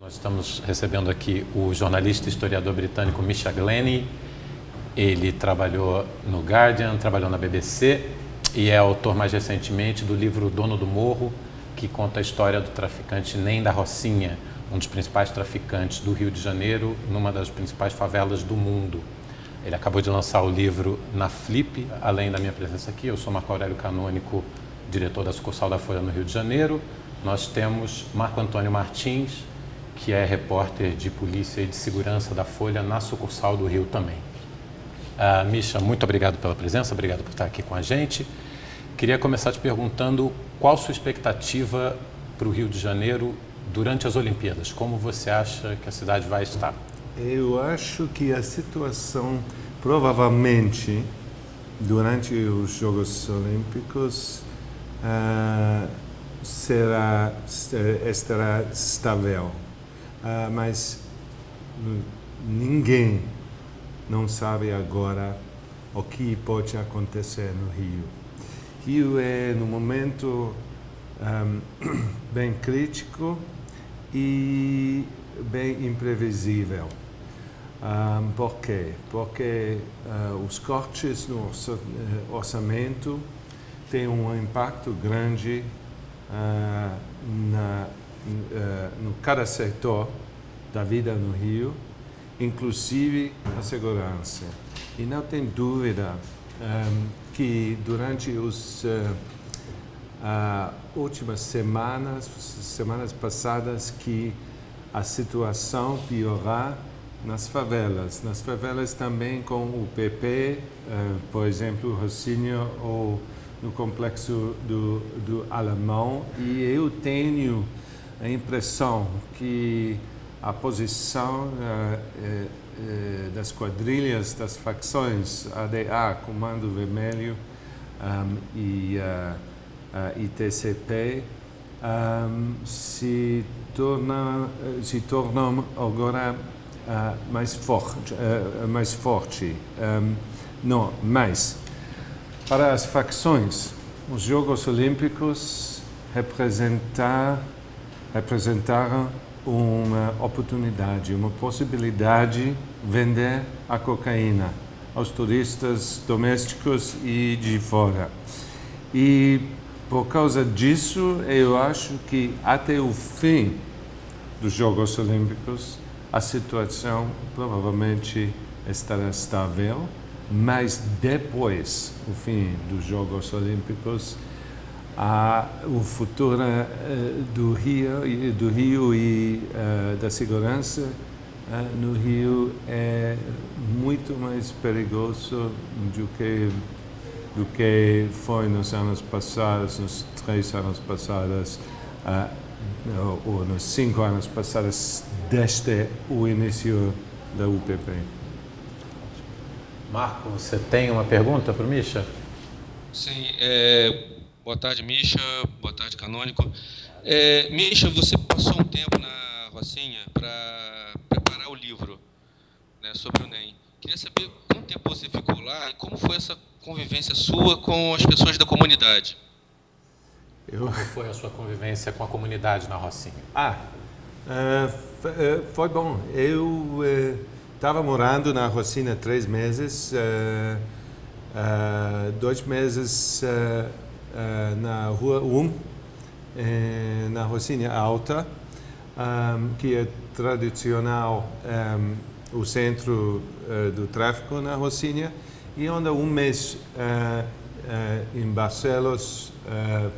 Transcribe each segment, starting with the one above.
Nós estamos recebendo aqui o jornalista e historiador britânico Misha Glenny. Ele trabalhou no Guardian, trabalhou na BBC e é autor mais recentemente do livro Dono do Morro, que conta a história do traficante Nem da Rocinha, um dos principais traficantes do Rio de Janeiro, numa das principais favelas do mundo. Ele acabou de lançar o livro na Flip. Além da minha presença aqui, eu sou Marco Aurélio Canônico, diretor da sucursal da Folha no Rio de Janeiro. Nós temos Marco Antônio Martins, que é repórter de polícia e de segurança da Folha na sucursal do Rio também. Misha, muito obrigado pela presença, obrigado por estar aqui com a gente. Queria começar te perguntando qual sua expectativa para o Rio de Janeiro durante as Olimpíadas. Como você acha que a cidade vai estar? Eu acho que a situação, provavelmente, durante os Jogos Olímpicos, estará estável. Mas ninguém não sabe agora o que pode acontecer no Rio. Rio é, no momento, bem crítico e bem imprevisível. Por quê? Porque os cortes no orçamento têm um impacto grande no cada setor da vida no Rio, inclusive a segurança. E não tem dúvida que durante as últimas semanas passadas, que a situação piorará nas favelas também com o PP, por exemplo, Rocinha, ou no complexo do Alemão. E eu tenho a impressão que a posição das quadrilhas, das facções ADA, Comando Vermelho, e TCP, se tornam agora mais forte. Mas para as facções, os Jogos Olímpicos representaram uma oportunidade, uma possibilidade de vender a cocaína aos turistas domésticos e de fora. E por causa disso, eu acho que até o fim dos Jogos Olímpicos, a situação provavelmente estará estável, mas depois do fim dos Jogos Olímpicos, o futuro do Rio e da segurança no Rio é muito mais perigoso do que foi nos anos passados, nos 3 anos passados, ou nos 5 anos passados, desde o início da UPP. Marco, você tem uma pergunta para o Misha? Sim, boa tarde, Misha. Boa tarde, Canônico. Misha, você passou um tempo na Rocinha para preparar o livro, né, sobre o NEM. Queria saber quanto tempo você ficou lá e como foi essa convivência sua com as pessoas da comunidade. Como foi a sua convivência com a comunidade na Rocinha? Foi bom. Eu estava morando na Rocinha 3 meses, 2 meses na Rua 1, na Rocinha Alta, que é tradicional o centro do tráfico na Rocinha, e onde 1 mês em Barcelos,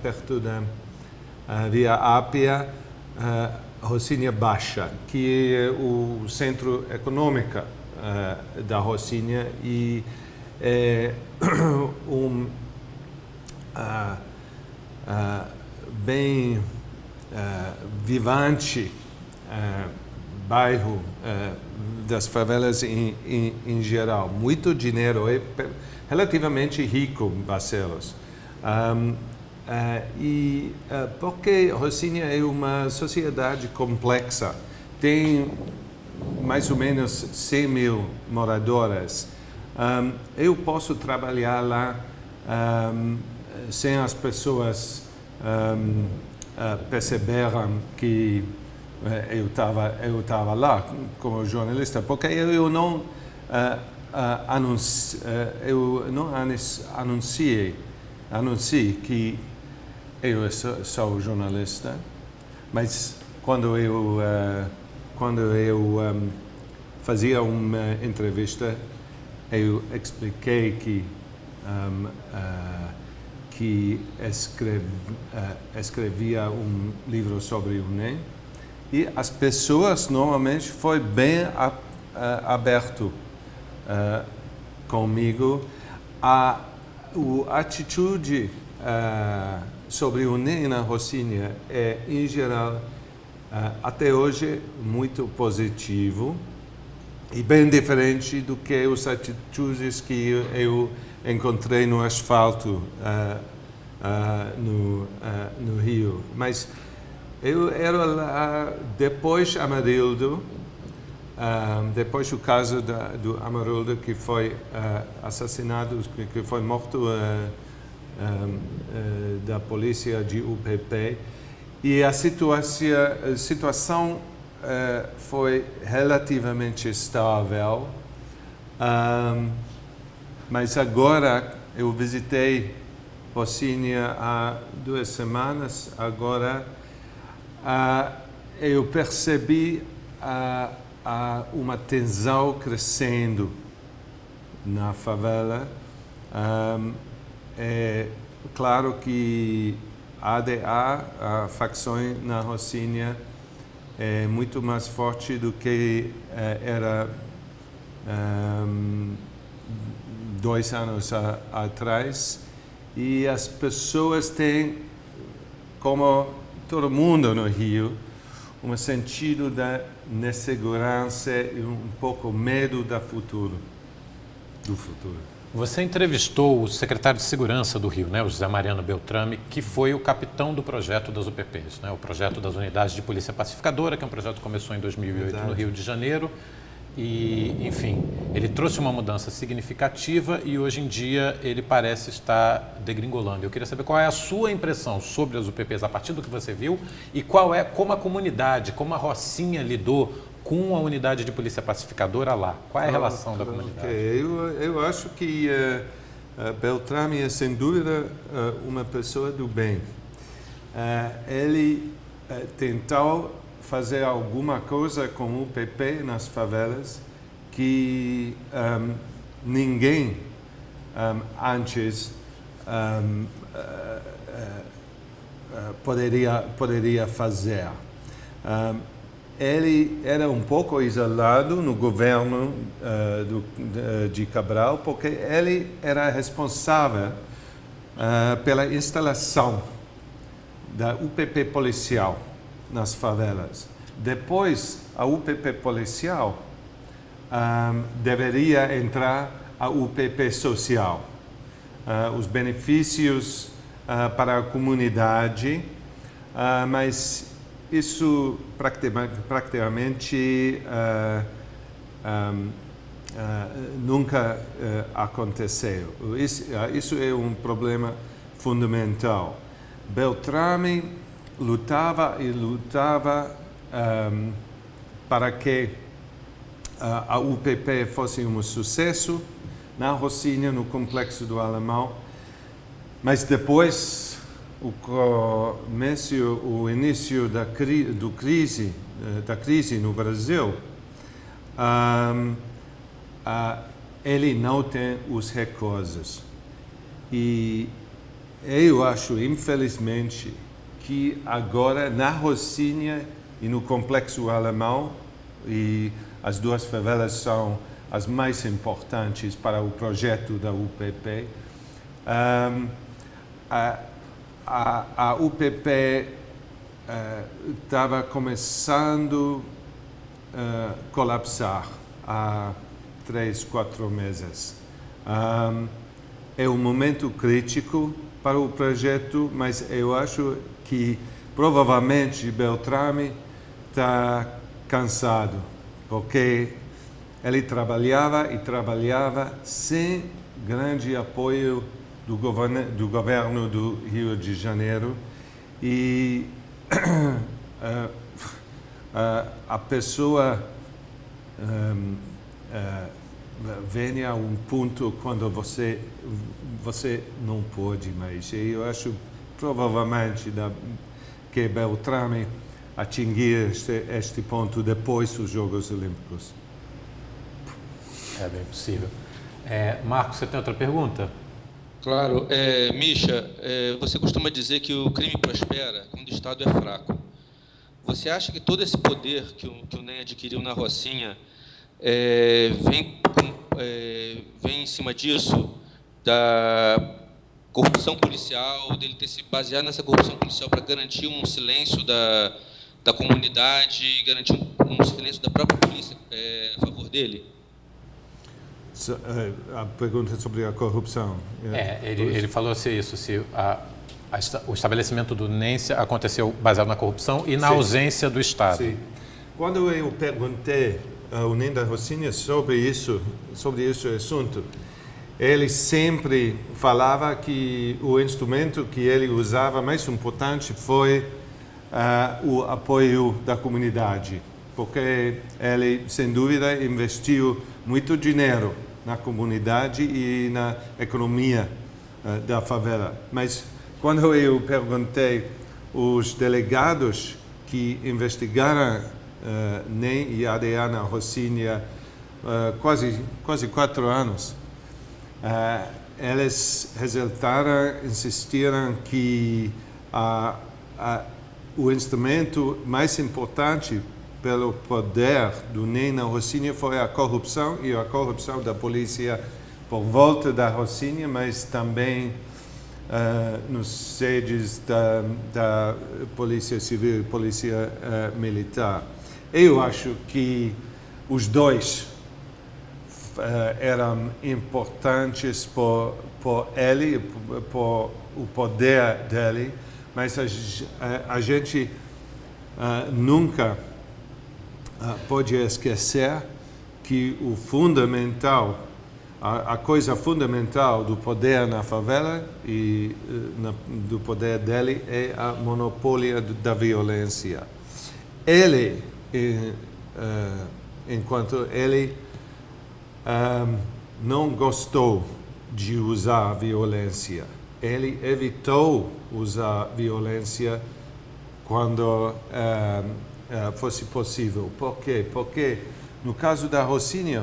perto da Via Ápia, Rocinha Baixa, que é o centro econômico da Rocinha e é bem vivante bairro das favelas em geral. Muito dinheiro, é relativamente rico Barcelos. Porque Rocinha é uma sociedade complexa, tem mais ou menos 100 mil moradores. Eu posso trabalhar lá sem as pessoas perceberam que eu estava lá como jornalista, porque eu não anunciei que eu sou jornalista, mas quando eu fazia uma entrevista, eu expliquei que escrevia um livro sobre o NEM, e as pessoas normalmente foi bem aberto comigo. A atitude sobre o NEM na Rocinha é, em geral, até hoje, muito positivo e bem diferente do que as atitudes que eu encontrei no asfalto no Rio. Mas eu era lá depois Amarildo, depois do caso do Amarildo, que foi assassinado, que foi morto da polícia de UPP, e a situação foi relativamente estável, mas agora eu visitei Rocinha há 2 semanas. Agora eu percebi uma tensão crescendo na favela. É claro que a ADA, a facção na Rocinha, é muito mais forte do que era 2 anos atrás, e as pessoas têm, como todo mundo no Rio, um sentido da insegurança e um pouco medo do futuro. Você entrevistou o secretário de Segurança do Rio, né, o José Mariano Beltrame, que foi o capitão do projeto das UPPs, né, o projeto das Unidades de Polícia Pacificadora, que é um projeto que começou em 2008 no Rio de Janeiro. E, enfim, ele trouxe uma mudança significativa e hoje em dia ele parece estar degringolando. Eu queria saber qual é a sua impressão sobre as UPPs a partir do que você viu e como a comunidade, como a Rocinha lidou com a unidade de polícia pacificadora lá. Qual é a relação da comunidade? Eu acho que Beltrame é, sem dúvida, uma pessoa do bem. Ele tentou fazer alguma coisa com o UPP nas favelas que ninguém antes poderia fazer. Ele era um pouco isolado no governo de Cabral, porque ele era responsável pela instalação da UPP policial nas favelas. Depois, a UPP policial deveria entrar a UPP social. Os benefícios para a comunidade, mas isso praticamente nunca aconteceu. Isso é um problema fundamental. Beltrame lutava para que a UPP fosse um sucesso na Rocinha, no Complexo do Alemão, mas depois o início da crise no Brasil, ele não tem os recursos. E eu acho, infelizmente, que agora na Rocinha e no Complexo Alemão, e as 2 favelas são as mais importantes para o projeto da UPP, a UPP estava começando a colapsar há 3, 4 meses. É um momento crítico para o projeto, mas eu acho que provavelmente Beltrame está cansado, porque ele trabalhava sem grande apoio do governo do Rio de Janeiro, e a pessoa venha a um ponto quando você não pode mais. E eu acho provavelmente que Beltrame atingir este ponto depois dos Jogos Olímpicos. É bem possível. Marcos, você tem outra pergunta? Claro. Misha, você costuma dizer que o crime prospera quando o Estado é fraco. Você acha que todo esse poder que o NEM adquiriu na Rocinha vem em cima disso, da corrupção policial, dele ter se baseado nessa corrupção policial para garantir um silêncio da comunidade, garantir um silêncio da própria polícia a favor dele? A pergunta sobre a corrupção. Ele falou se o estabelecimento do NEM aconteceu baseado na corrupção e na ausência do Estado. Sim. Quando eu perguntei ao NEM da Rocinha sobre esse assunto, ele sempre falava que o instrumento que ele usava mais importante foi o apoio da comunidade, porque ele, sem dúvida, investiu muito dinheiro na comunidade e na economia da favela. Mas quando eu perguntei os delegados que investigaram NEM e ADA na Rocinha quase 4 anos, eles ressaltaram, insistiram que o instrumento mais importante pelo poder do NEM na Rocinha foi a corrupção, e a corrupção da polícia por volta da Rocinha, mas também nos sedes da Polícia Civil e Polícia Militar. Eu acho que os dois eram importantes por ele, por o poder dele, mas a gente nunca pode esquecer que o fundamental, a coisa fundamental do poder na favela e do poder dele é a monopólio da violência. Ele, enquanto ele não gostou de usar violência, ele evitou usar violência quando fosse possível. Por quê? Porque no caso da Rocinha,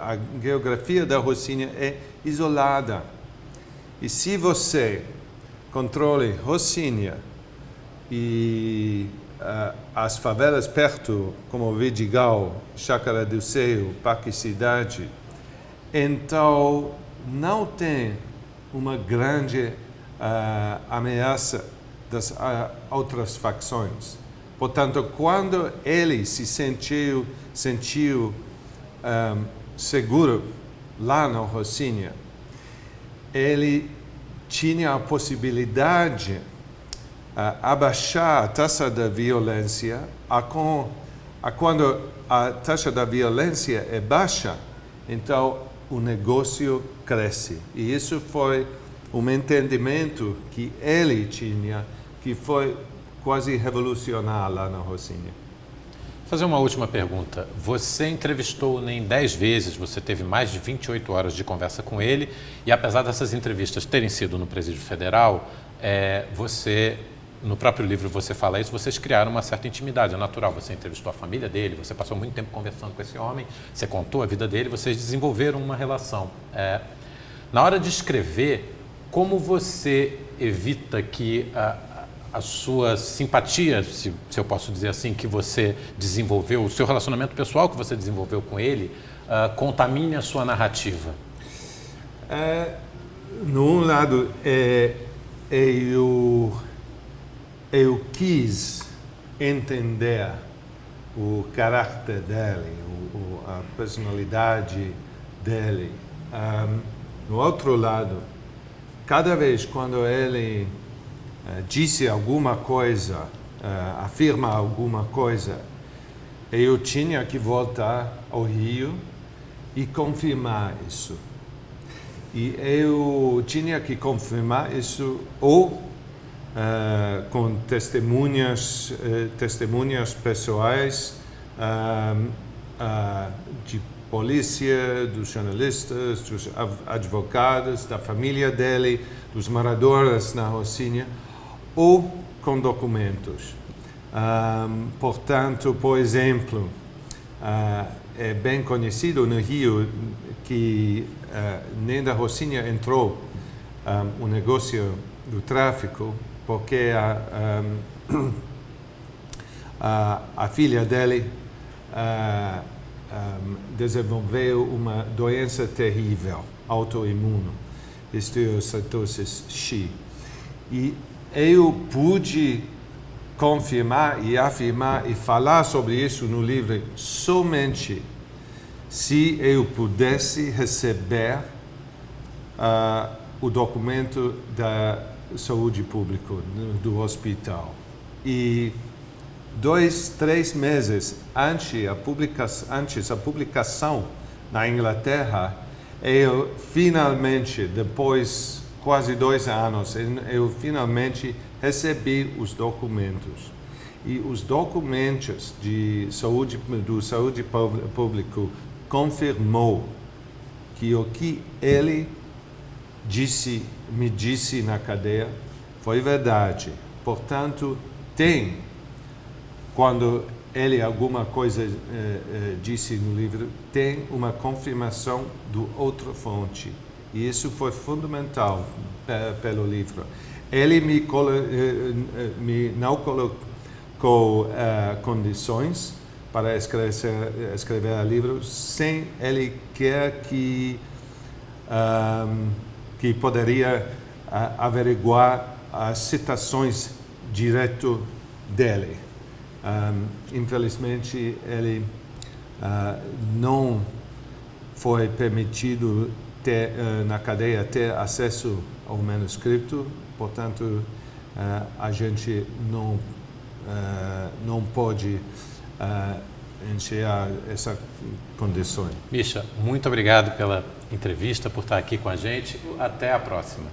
a geografia da Rocinha é isolada. E se você controle Rocinha e as favelas perto, como Vidigal, Chácara do Seio, Parque Cidade, então não tem uma grande ameaça das outras facções. Portanto, quando ele se sentiu seguro lá na Rocinha, ele tinha a possibilidade de abaixar a taxa da violência quando a taxa da violência é baixa, então o negócio cresce. E isso foi um entendimento que ele tinha, que foi quase revolucionário lá na Rocinha. Vou fazer uma última pergunta. Você entrevistou o NEM 10 vezes, você teve mais de 28 horas de conversa com ele, e apesar dessas entrevistas terem sido no Presídio Federal, no próprio livro você fala isso, vocês criaram uma certa intimidade, é natural. Você entrevistou a família dele, você passou muito tempo conversando com esse homem, você contou a vida dele, vocês desenvolveram uma relação. Na hora de escrever, como você evita que a sua simpatia, se eu posso dizer assim, que você desenvolveu, o seu relacionamento pessoal que você desenvolveu com ele, contamine a sua narrativa? No lado, eu quis entender o caráter dele, a personalidade dele. No outro lado, cada vez quando ele disse alguma coisa, afirma alguma coisa, eu tinha que voltar ao Rio e confirmar isso. E eu tinha que confirmar isso ou com testemunhas pessoais de polícia, dos jornalistas, dos advogados, da família dele, dos moradores na Rocinha, ou com documentos. Portanto, por exemplo, é bem conhecido no Rio que nem da Rocinha entrou o negócio do tráfico, porque a filha dele desenvolveu uma doença terrível, autoimune, esteatose X. E eu pude confirmar e afirmar e falar sobre isso no livro somente se eu pudesse receber o documento da saúde pública do hospital. E 2-3 meses antes a publicação na Inglaterra, eu finalmente, depois quase 2 anos, eu finalmente recebi os documentos. E os documentos do saúde pública confirmou que o que ele me disse na cadeia foi verdade. Portanto, quando ele alguma coisa disse no livro, tem uma confirmação do outra fonte. E isso foi fundamental pelo livro. Ele não colocou condições para escrever o livro sem ele quer que poderia averiguar as citações direto dele. Infelizmente, ele não foi permitido na cadeia ter acesso ao manuscrito, portanto, a gente não pode enxergar essa condição. Misha, muito obrigado pela entrevista, por estar aqui com a gente. Até a próxima.